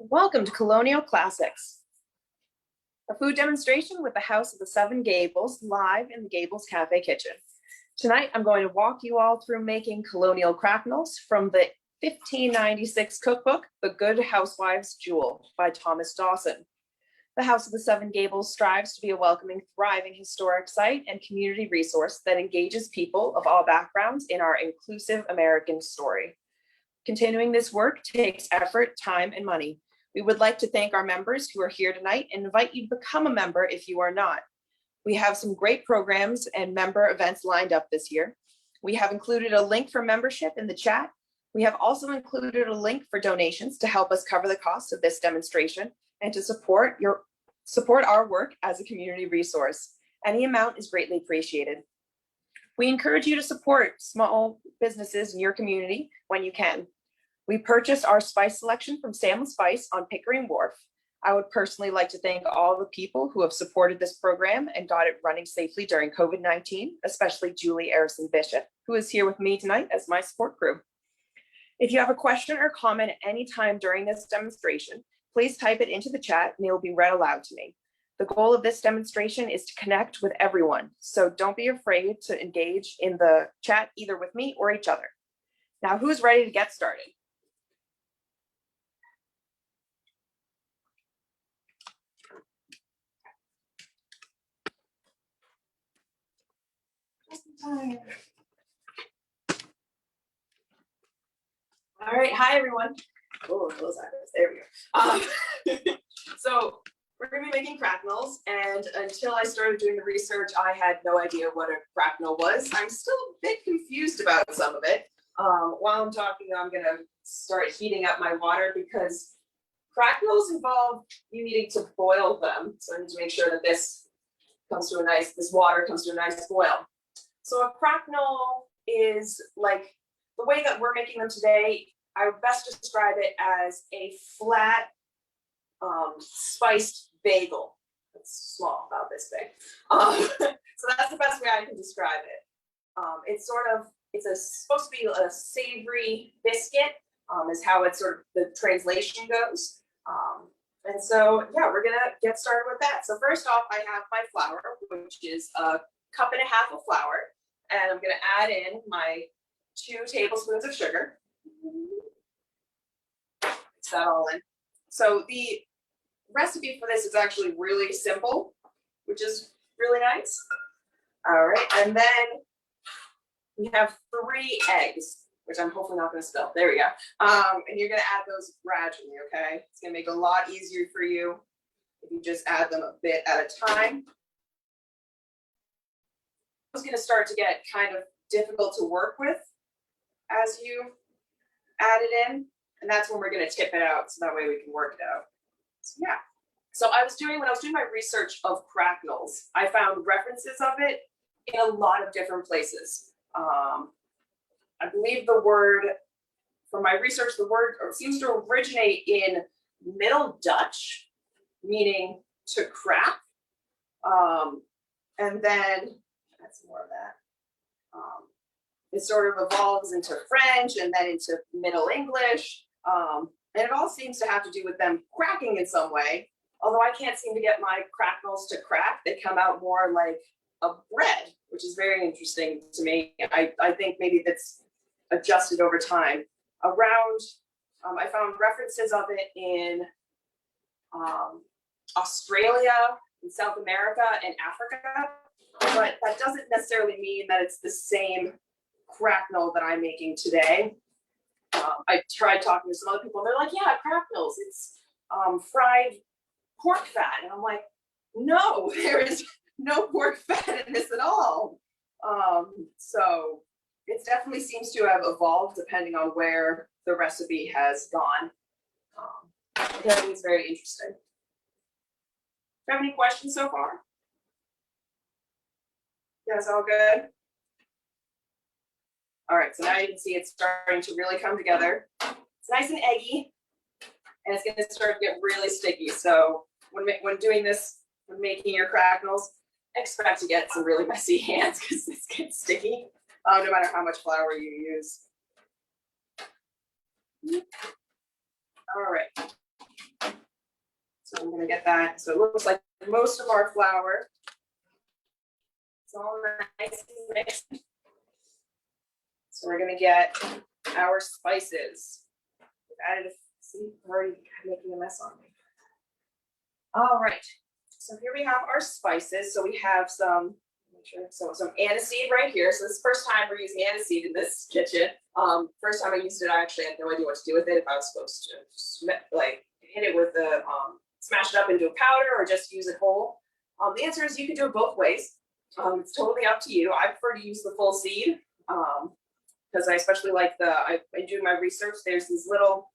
Welcome to Colonial Classics, a food demonstration with the House of the Seven Gables live in the Gables Cafe kitchen. Tonight, I'm going to walk you all through making Colonial Cracknels from the 1596 cookbook, The Good Housewives Jewel by Thomas Dawson. The House of the Seven Gables strives to be a welcoming, thriving historic site and community resource that engages people of all backgrounds in our inclusive American story. Continuing this work takes effort, time, and money. We would like to thank our members who are here tonight and invite you to become a member if you are not. We have some great programs and member events lined up this year. We have included a link for membership in the chat. We have also included a link for donations to help us cover the costs of this demonstration and to support our work as a community resource. Any amount is greatly appreciated. We encourage you to support small businesses in your community when you can. We purchased our spice selection from Sam Spice on Pickering Wharf. I would personally like to thank all the people who have supported this program and got it running safely during COVID-19, especially Julie Arison Bishop, who is here with me tonight as my support crew. If you have a question or comment at any time during this demonstration, please type it into the chat and it will be read aloud to me. The goal of this demonstration is to connect with everyone, so don't be afraid to engage in the chat either with me or each other. Now, who's ready to get started? All right, hi everyone. Oh, close eyes. There we go. So we're going to be making cracknels, and until I started doing the research, I had no idea what a cracknel was. I'm still a bit confused about some of it. While I'm talking, I'm going to start heating up my water because cracknels involve you needing to boil them. So I need to make sure that this water comes to a nice boil. So a cracknel is like the way that we're making them today. I would best describe it as a flat, spiced bagel. It's small, about this big. So that's the best way I can describe it. It's supposed to be a savory biscuit, is how it's sort of the translation goes. And so, yeah, we're gonna get started with that. So first off, I have my flour, which is a cup and a half of flour, and I'm gonna add in my 2 tablespoons of sugar. Mix that all in. So the recipe for this is actually really simple, which is really nice. All right, and then we have 3 eggs, which I'm hopefully not gonna spill. There we go. And you're gonna add those gradually, okay? It's gonna make it a lot easier for you if you just add them a bit at a time. It's gonna start to get kind of difficult to work with as you add it in, and that's when we're gonna tip it out, so that way we can work it out. So yeah. So when I was doing my research of cracknels, I found references of it in a lot of different places. I believe the word, from my research, the word seems to originate in Middle Dutch, meaning to crack. And then, that's more of that. It sort of evolves into French and then into Middle English. And it all seems to have to do with them cracking in some way. Although I can't seem to get my cracknels to crack, they come out more like a bread, which is very interesting to me. I think maybe that's adjusted over time. I found references of it in Australia, in South America, and Africa, but that doesn't necessarily mean that it's the same cracknel that I'm making today. I tried talking to some other people, and they're like, yeah, cracknels, it's fried pork fat. And I'm like, no, there is no pork fat in this at all. So it definitely seems to have evolved depending on where the recipe has gone. I think it's very interesting. Do you have any questions so far? You guys all good? All right, so now you can see it's starting to really come together. It's nice and eggy, and it's gonna start to get really sticky. So when doing this, when making your cracknels, expect to get some really messy hands because this gets sticky, no matter how much flour you use. All right, So I'm gonna get that. So it looks like most of our flour. It's all nice and mixed. So we're gonna get our spices. We've added see, I'm already making a mess on me. All right. So here we have our spices. So we have some, make sure, so some aniseed right here. So this is the first time we're using aniseed in this kitchen. First time I used it, I actually had no idea what to do with it. If I was supposed to like hit it with the smash it up into a powder or just use it whole. The answer is you can do it both ways. It's totally up to you. I prefer to use the full seed because I especially like in doing my research, there's these little,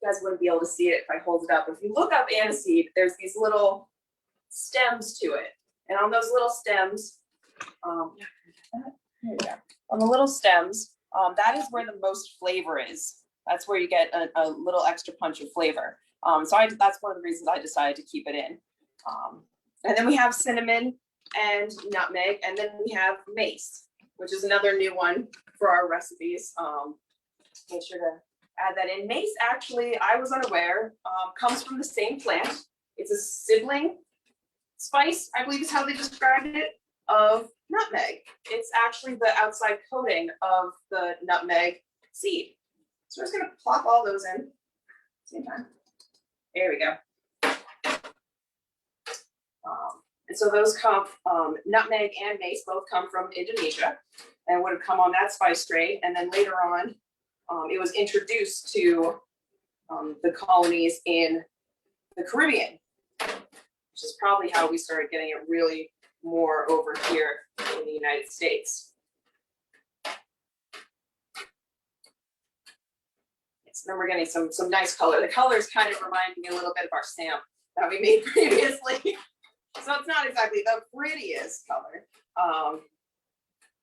you guys wouldn't be able to see it if I hold it up. If you look up aniseed, there's these little stems to it. And on those little stems, here we go. On the little stems, that is where the most flavor is. That's where you get a little extra punch of flavor. So that's one of the reasons I decided to keep it in. And then we have cinnamon and nutmeg, and then we have mace, which is another new one for our recipes. Make sure to add that in. Mace, actually, I was unaware, comes from the same plant. It's a sibling spice, I believe is how they described it, of nutmeg. It's actually the outside coating of the nutmeg seed. So we're just gonna plop all those in at the same time. There we go. And so those come, nutmeg and mace both come from Indonesia and would have come on that spice trade. And then later on, it was introduced to the colonies in the Caribbean, which is probably how we started getting it really more over here in the United States. So then we're getting some nice color. The colors kind of remind me a little bit of our stamp that we made previously. So it's not exactly the prettiest color,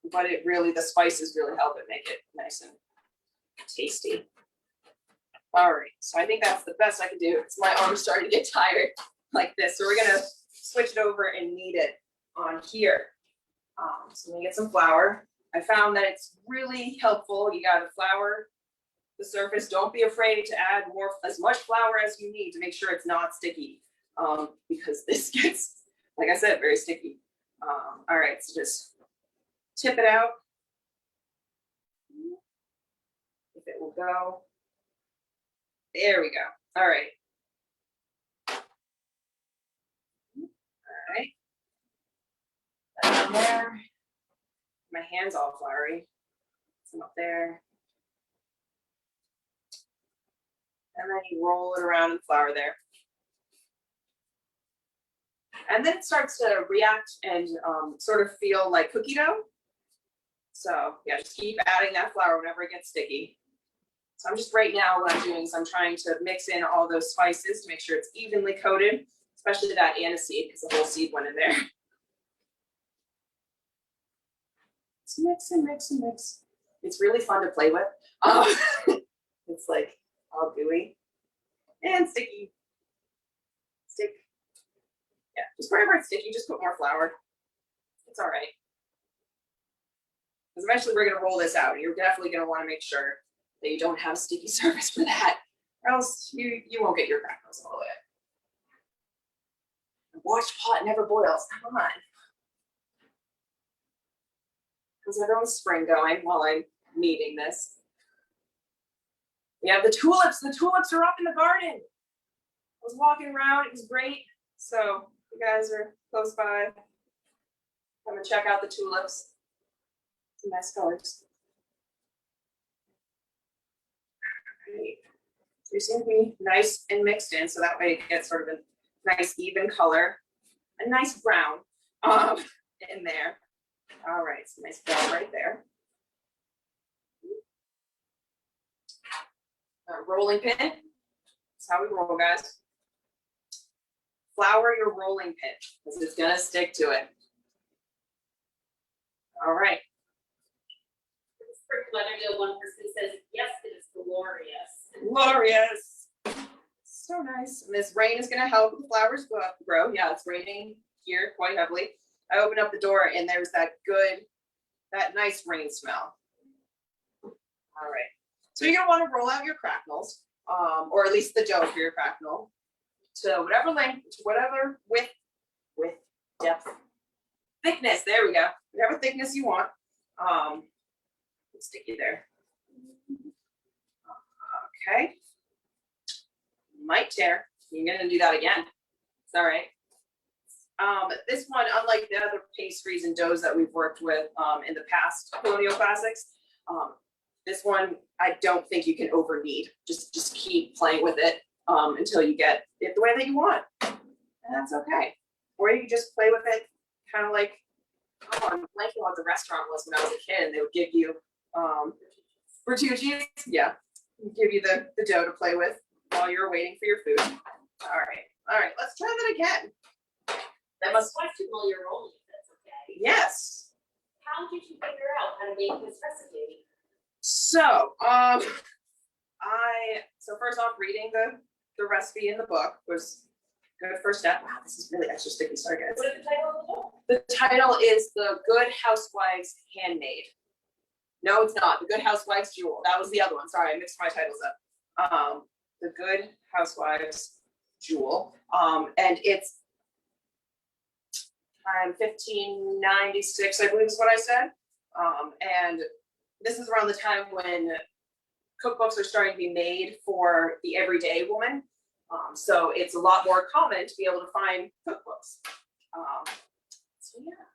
but it really, the spices really help it make it nice and tasty. All right, so I think that's the best I can do. It's my arm's starting to get tired like this. So we're gonna switch it over and knead it on here. So I'm gonna get some flour. I found that it's really helpful. You gotta flour the surface. Don't be afraid to add as much flour as you need to make sure it's not sticky, because this gets, like I said, very sticky. All right, so just tip it out. If it will go. There we go. All right. All right. That's in there. My hand's all floury. Some up there. And then you roll it around in flour there. And then it starts to react and sort of feel like cookie dough. So yeah, just keep adding that flour whenever it gets sticky. So I'm just right now, what I'm doing is I'm trying to mix in all those spices to make sure it's evenly coated, especially that aniseed because the whole seed went in there. Just mix and mix and mix. It's really fun to play with. It's like all gooey and sticky. Stick. Yeah, just wherever it's sticky, just put more flour. It's all right. Because eventually we're gonna roll this out. You're definitely gonna want to make sure that you don't have a sticky surface for that, or else you won't get your cracknels all the way. Watch pot never boils. Come on. How's everyone's spring going while I'm kneading this? We have the tulips. The tulips are up in the garden. I was walking around. It was great. So you guys are close by. Come and check out the tulips. Some nice colors. Right. So you seem to be nice and mixed in, so that way it gets sort of a nice even color, a nice brown in there. All right, so nice brown right there. Rolling pin. That's how we roll, guys. Flour your rolling pin because it's gonna stick to it. All right. Letter, one person says, yes, it is glorious. Glorious. So nice. And this rain is going to help the flowers grow. Yeah, it's raining here quite heavily. I open up the door and there's that nice rain smell. All right. So you're going to want to roll out your cracknels, or at least the dough for your cracknel. to whatever length, to whatever width, depth, thickness. There we go. Whatever thickness you want. Sticky there. Okay. Might tear. You're gonna do that again. It's all right. This one, unlike the other pastries and doughs that we've worked with in the past Colonial classics, this one I don't think you can over knead. Just keep playing with it until you get it the way that you want, and that's okay. Or you can just play with it, kind of like I'm blanking what the restaurant was when I was a kid, and they would give you Bertucci's, yeah, give you the dough to play with while you're waiting for your food. All right, let's try that again. That must question while you're rolling, if that's okay. Yes. How did you figure out how to make this recipe? So, so first off, reading the recipe in the book was good first step. Wow, this is really extra sticky. Sorry, guys. What is the title of the book? The title is The Good Housewives Handmade. No, it's not. The Good Housewives Jewel. That was the other one. Sorry, I mixed my titles up. The Good Housewives Jewel. And it's 1596, I believe is what I said. And this is around the time when cookbooks are starting to be made for the everyday woman. So it's a lot more common to be able to find cookbooks. So yeah.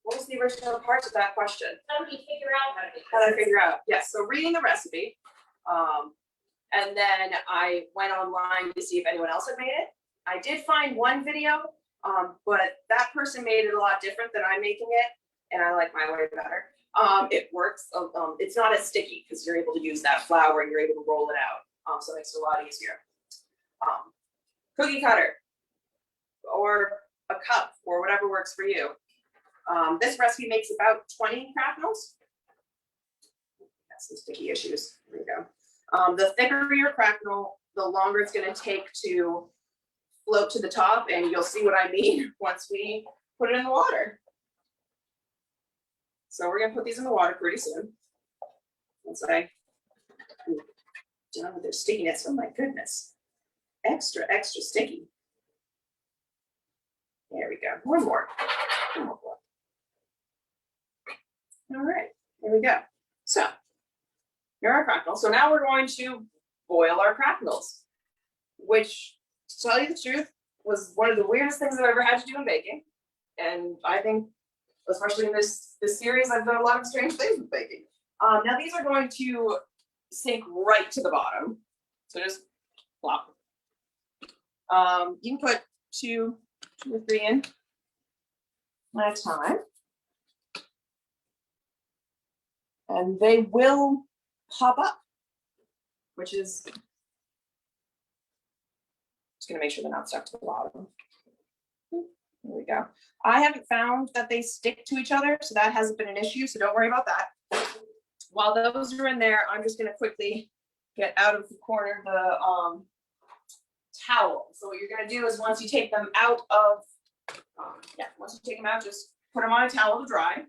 What was the original part of that question? How did you figure out how to make this? How did I figure out? Yes, so reading the recipe. And then I went online to see if anyone else had made it. I did find one video, but that person made it a lot different than I'm making it, and I like my way better. It works. It's not as sticky because you're able to use that flour and you're able to roll it out. So it makes it a lot easier. Cookie cutter or a cup or whatever works for you. This recipe makes about 20 cracknels. Got some sticky issues. There we go. The thicker your cracknel, the longer it's going to take to float to the top, and you'll see what I mean once we put it in the water. So we're going to put these in the water pretty soon. Once I'm done with their stickiness. Oh my goodness. Extra sticky. There we go. One more. All right, here we go. So, here are our cracknels. So now we're going to boil our cracknels, which, to tell you the truth, was one of the weirdest things I've ever had to do in baking. And I think, especially in this series, I've done a lot of strange things with baking. Now these are going to sink right to the bottom. So just plop. You can put two or three in at a time. And they will pop up, which is just gonna make sure they're not stuck to the bottom. There we go. I haven't found that they stick to each other, so that hasn't been an issue, so don't worry about that. While those are in there, I'm just gonna quickly get out of the corner the towel. So what you're gonna do is once you take them out of, once you take them out, just put them on a towel to dry.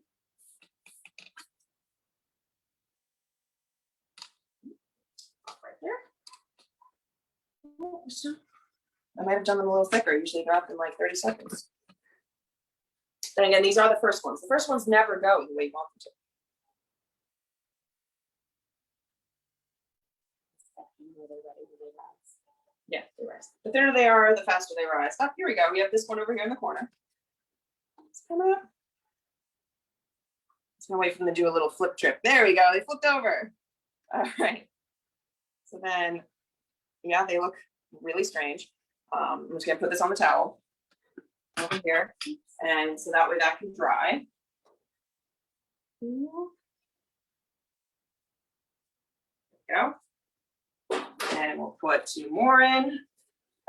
I might have done them a little thicker. Usually they're up in like 30 seconds. Then again, these are the first ones. The first ones never go the way you want them to. Yeah, they rise. The thinner they are, the faster they rise. Oh, here we go. We have this one over here in the corner. It's coming up. Just gonna wait for them to do a little flip trip. There we go. They flipped over. All right. So then, yeah, they look really strange. I'm just gonna put this on the towel over here, and so that way that can dry. There we go. And we'll put two more in.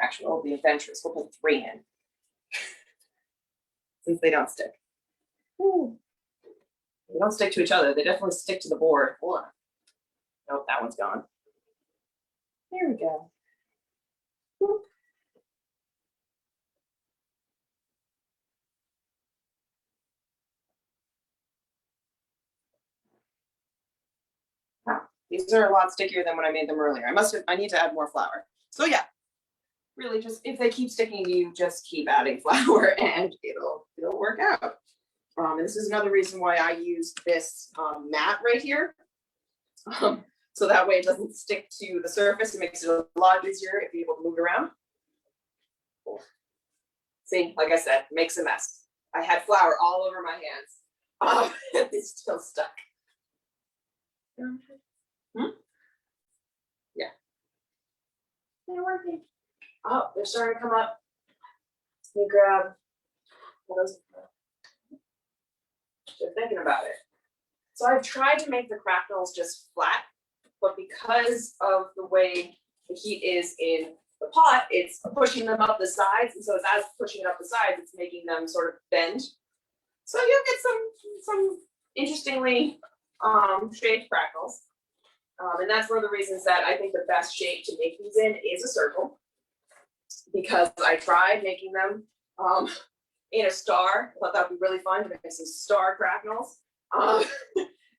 Actually, we'll be adventurous. We'll put three in. Since they don't stick. Ooh. They don't stick to each other. They definitely stick to the board. Hold on. Nope, that one's gone. There we go. Whoop. Wow, these are a lot stickier than when I made them earlier. I need to add more flour. So yeah, really just, if they keep sticking to you, just keep adding flour and it'll work out. And this is another reason why I use this mat right here. So that way it doesn't stick to the surface. It makes it a lot easier if you're able to move it around. See, like I said, makes a mess. I had flour all over my hands. It's still stuck. Yeah. They're working. Oh, they're starting to come up. Let me grab those. They're thinking about it. So I've tried to make the cracknels just flat, but because of the way the heat is in the pot, it's pushing them up the sides, and so as it's pushing it up the sides, it's making them sort of bend. So you'll get some interestingly shaped cracknels. And that's one of the reasons that I think the best shape to make these in is a circle, because I tried making them in a star. I thought that would be really fun to make some star cracknels.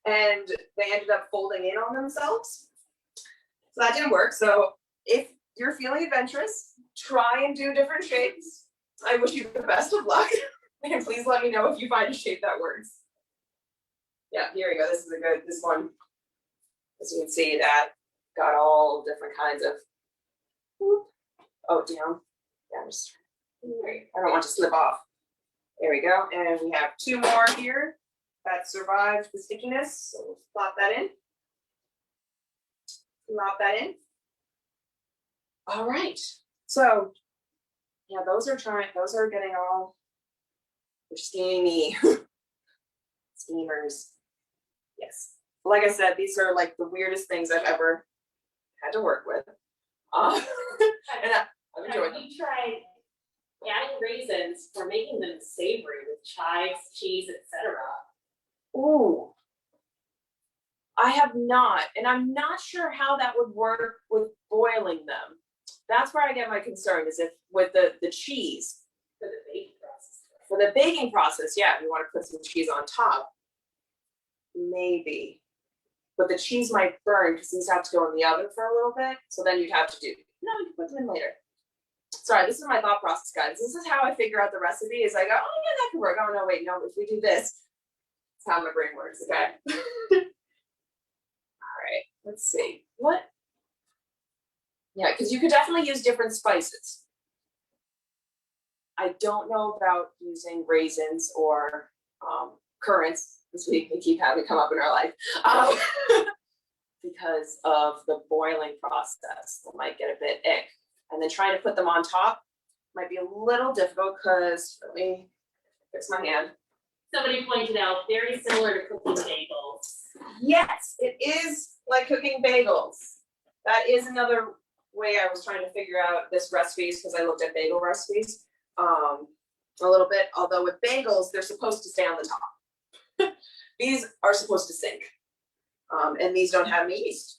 And they ended up folding in on themselves. So that didn't work. So if you're feeling adventurous, try and do different shapes. I wish you the best of luck. And please let me know if you find a shape that works. Yeah, here we go. This is this one. As you can see, that got all different kinds of, oh, down. Yeah, I don't want to slip off. There we go. And we have two more here that survived the stickiness. So we'll plop that in. Plop that in. All right. So yeah, those are getting all, they're steamy. Steamers. Yes. Like I said, these are like the weirdest things I've ever had to work with. And I've enjoyed them. You tried adding raisins or making them savory with chives, cheese, etc. Ooh, I have not, and I'm not sure how that would work with boiling them. That's where I get my concern, is if with the cheese. For the baking process. For the baking process, yeah, if you want to put some cheese on top, maybe. But the cheese might burn because these have to go in the oven for a little bit. So then you'd have to you can put them in later. Sorry, this is my thought process, guys. This is how I figure out the recipe. Is I go, oh yeah, that could work. Oh no, wait, no, if we do this, that's how my brain works, okay? All right, let's see. What? Yeah, because you could definitely use different spices. I don't know about using raisins or currants this week. They keep having come up in our life because of the boiling process. They might get a bit ick. And then trying to put them on top might be a little difficult because, let me fix my hand. Somebody pointed out, very similar to cooking bagels. Yes, it is like cooking bagels. That is another way I was trying to figure out this recipes, because I looked at bagel recipes a little bit. Although with bagels, they're supposed to stay on the top. These are supposed to sink. And these don't have any yeast.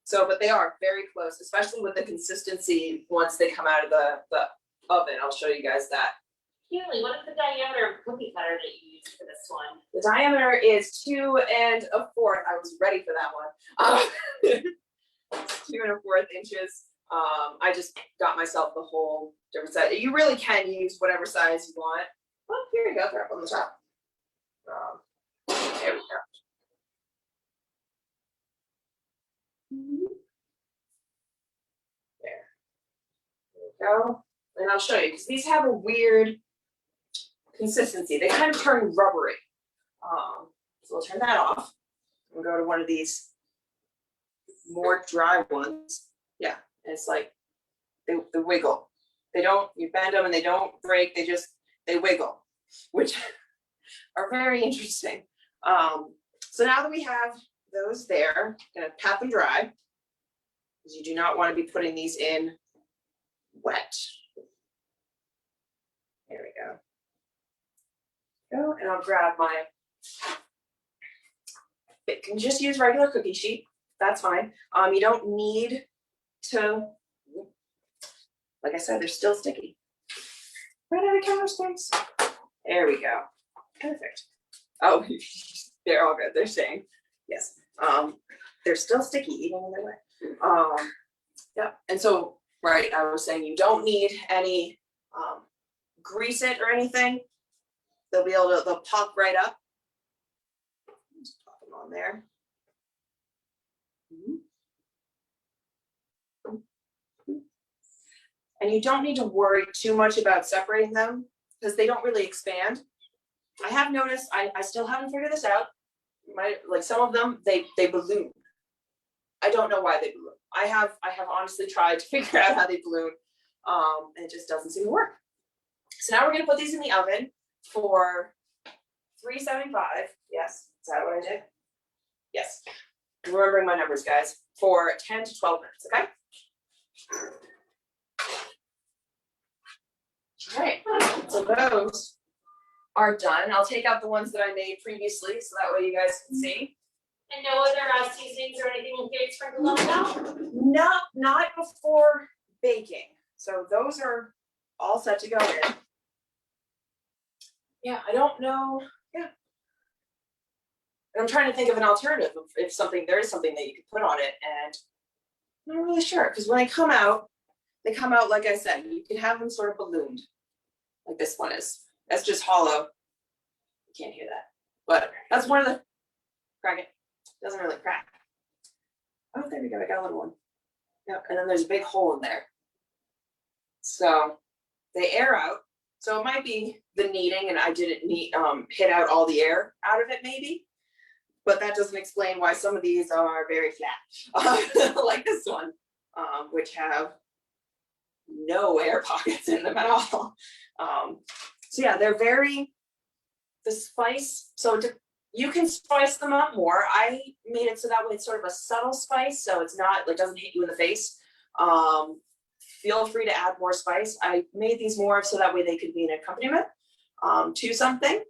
So, but they are very close, especially with the consistency once they come out of the oven. I'll show you guys that. Kaylee, what is the diameter of cookie cutter that you used for this one? The diameter is 2 1/4. I was ready for that one. 2 1/4 inches. I just got myself the whole different size. You really can use whatever size you want. Well, here you go. They're up on the top. There we go. There we go. And I'll show you, because these have a weird consistency. They kind of turn rubbery. So we'll turn that off and go to one of these more dry ones. Yeah, and it's like they wiggle. They don't, you bend them and they don't break. They wiggle, which are very interesting. So now that we have those there, I'm gonna pat them dry, because you do not want to be putting these in wet. There we go. And I'll grab my, you can just use regular cookie sheet. That's fine. You don't need to, like I said, they're still sticky. Right out of counter space. There we go. Perfect. Oh, they're all good. They're staying. Yes. They're still sticky even when they're wet. Yeah. And so right, I was saying you don't need any grease it or anything. They'll pop right up. Just pop them on there. And you don't need to worry too much about separating them because they don't really expand. I have noticed, I still haven't figured this out. Like some of them, they balloon. I don't know why they balloon. I have honestly tried to figure out how they balloon. And it just doesn't seem to work. So now we're gonna put these in the oven for 375. Yes, is that what I did? Yes. I'm remembering my numbers, guys. For 10 to 12 minutes, okay? All right, so those are done. I'll take out the ones that I made previously so that way you guys can see. And no other seasonings or anything you get sprinkled on top? Not before baking. So those are all set to go in. Yeah, I don't know. Yeah. And I'm trying to think of an alternative if there is something that you could put on it, and I'm not really sure because when they come out like I said, you can have them sort of ballooned, like this one is. That's just hollow. You can't hear that, but that's one of the crack it. Doesn't really crack. Oh, there we go. I got a little one. Yeah, and then there's a big hole in there. So they air out. So it might be the kneading, and I didn't hit out all the air out of it, maybe. But that doesn't explain why some of these are very flat, like this one, which have no air pockets in them at all. So yeah, they're the spice. So you can spice them up more. I made it so that way it's sort of a subtle spice, so it's not like doesn't hit you in the face. Feel free to add more spice. I made these more so that way they could be an accompaniment to something,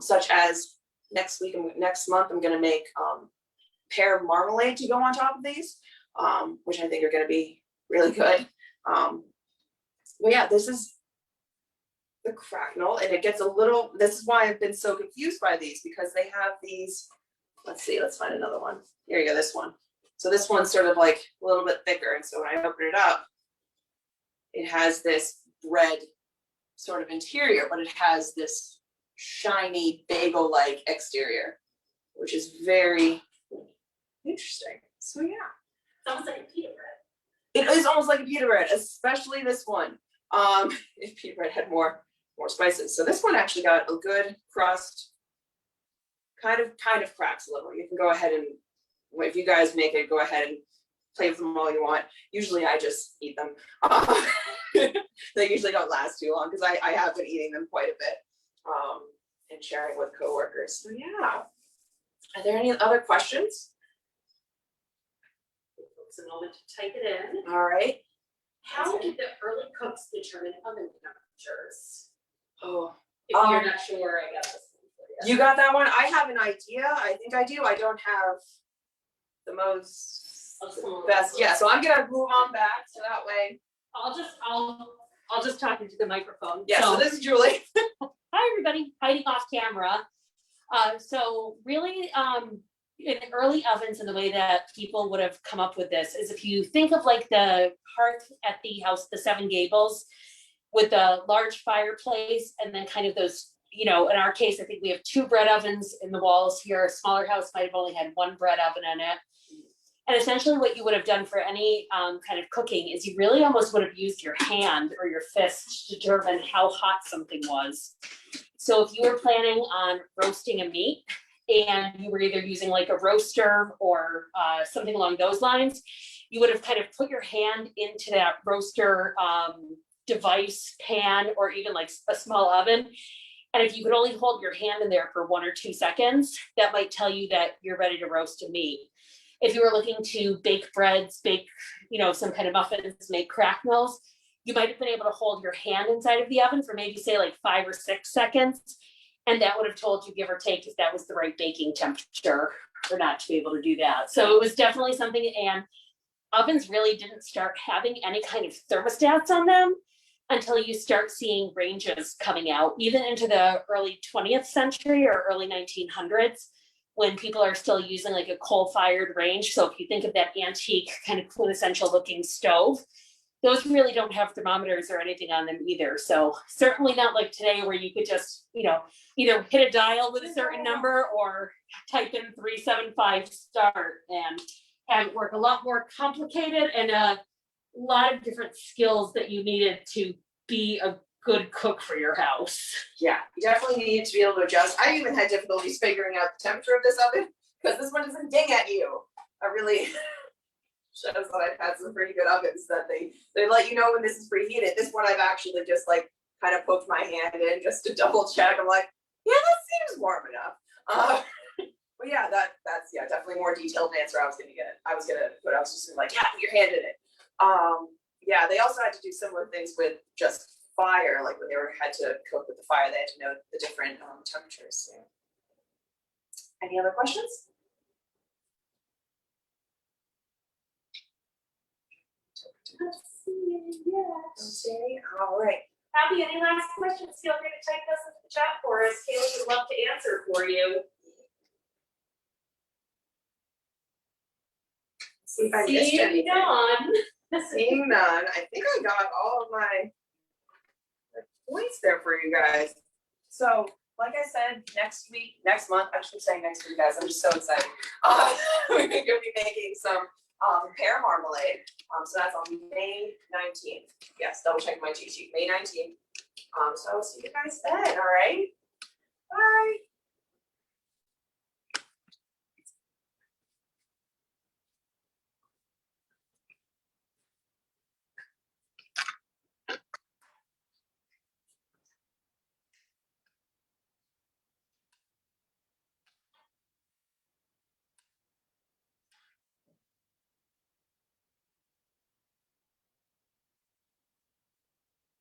such as next month I'm going to make pear marmalade to go on top of these, which I think are going to be really good. But yeah, this is the Cracknel, and it gets a little. This is why I've been so confused by these because they have these. Let's see. Let's find another one. Here you go. This one. So this one's sort of like a little bit thicker, and so when I open it up, it has this bread sort of interior, but it has this shiny bagel-like exterior, which is very interesting. So yeah. It's almost like a pita bread. It is almost like a pita bread, especially this one. If pita bread had more spices. So this one actually got a good crust, kind of cracks a little. You can go ahead and, if you guys make it, go ahead and play with them all you want. Usually I just eat them. They usually don't last too long because I have been eating them quite a bit and sharing with coworkers. So yeah. Are there any other questions? It's a moment to type it in. All right. How did the early cooks determine oven temperatures? Oh, If you're not sure, I got this one for you. You got that one? I have an idea. I think I do. I don't have the most best. Yeah, so I'm gonna move on back so that way. I'll just talk into the microphone. Yeah, so this is Julie. Hi everybody, hiding off camera. So really, in early ovens, and the way that people would have come up with this is if you think of like the hearth at the house, the Seven Gables, with a large fireplace, and then kind of those, in our case, I think we have 2 bread ovens in the walls here. A smaller house might have only had 1 bread oven in it. And essentially what you would have done for any kind of cooking is you really almost would have used your hand or your fist to determine how hot something was. So if you were planning on roasting a meat and you were either using like a roaster or something along those lines, you would have kind of put your hand into that roaster device, pan, or even like a small oven. And if you could only hold your hand in there for 1 or 2 seconds, that might tell you that you're ready to roast a meat. If you were looking to bake breads, some kind of muffins, make cracknels, you might have been able to hold your hand inside of the oven for maybe say like 5 or 6 seconds. And that would have told you, give or take, if that was the right baking temperature or not to be able to do that. So it was definitely something, and ovens really didn't start having any kind of thermostats on them until you start seeing ranges coming out, even into the early 20th century or early 1900s. When people are still using like a coal-fired range. So if you think of that antique kind of quintessential looking stove, those really don't have thermometers or anything on them either. So certainly not like today where you could just, either hit a dial with a certain number or type in 375 start and have it work. A lot more complicated and a lot of different skills that you needed to be a good cook for your house. Yeah, you definitely need to be able to adjust. I even had difficulties figuring out the temperature of this oven because this one doesn't ding at you. I really shows that I've had some pretty good ovens that they let you know when this is preheated. This one I've actually just like kind of poked my hand in just to double check. I'm like, yeah, that seems warm enough. But yeah, that's definitely more detailed answer I was gonna get. I was just gonna like, yeah, put your hand in it. Yeah, they also had to do similar things with just fire, like when they had to cook with the fire, they had to know the different temperatures. So. Any other questions? Okay, all right. Abby, any last questions? Feel free to type those into the chat for us. Kaylee would love to answer for you. See if I missed anything. None. Seeing none. I think I got all of my points there for you guys. So, like I said, next month, I should say next week, guys. I'm just so excited. We're gonna be making some pear marmalade. So that's on May 19th. Yes, double check my cheat sheet. May 19th. So I will see you guys then. All right.